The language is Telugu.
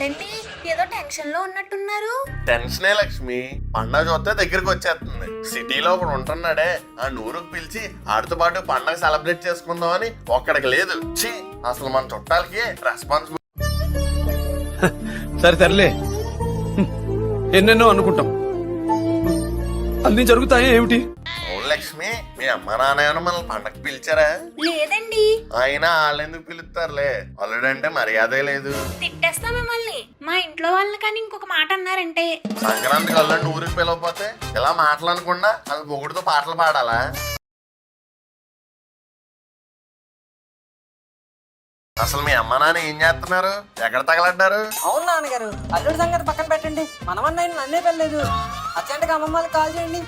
ఏంటండి ఏదో టెన్షన్ లో ఉన్నట్టున్నారు? టెన్షనే లక్ష్మి, పండగ చూస్తే దగ్గరికి వచ్చేస్తుంది. సిటీలో ఒకడు ఉంటున్నాడే, ఆ నూరుకు పిలిచి ఆడితో పాటు పండగ సెలబ్రేట్ చేసుకుందామని ఒక్కడికి లేదు. ఛీ, అసలు మన చుట్టాలకి రెస్పాన్సిబుల్. సరే తరలే, ఎన్నెన్నో అనుకుంటాం, అన్ని జరుగుతాయి ఏమిటి? అవును లక్ష్మి, మీ అమ్మ నాన్న ఏమైనా మనల్ని పండగకి పిలిచారా? లేదండి. అయినా వాళ్ళెందుకు పిలుస్తారులే, అల్లుడంటే మర్యాదే లేదు. తిట్టేస్తా మిమ్మల్ని. మా ఇంట్లో వాళ్ళని కానీ ఇంకొక మాట అన్నారంటే సంక్రాంతికి అల్లుడిని ఊరికి పిలవకపోతే ఇలా మాటలనకుండా వాళ్ళ మొగుడితో పాటలు పాడాలా? అసలు మీ అమ్మ నాన్న ఏం చేస్తున్నారు? ఎక్కడ తగలడ్డారు? అవును నాన్నగారు, అల్లుడి సంగతి పక్కన పెట్టండి. మనమన్న నన్నే పెళ్ళలేదు. అర్జెంట్గా అమ్మమ్మకి కాల్ చేయండి.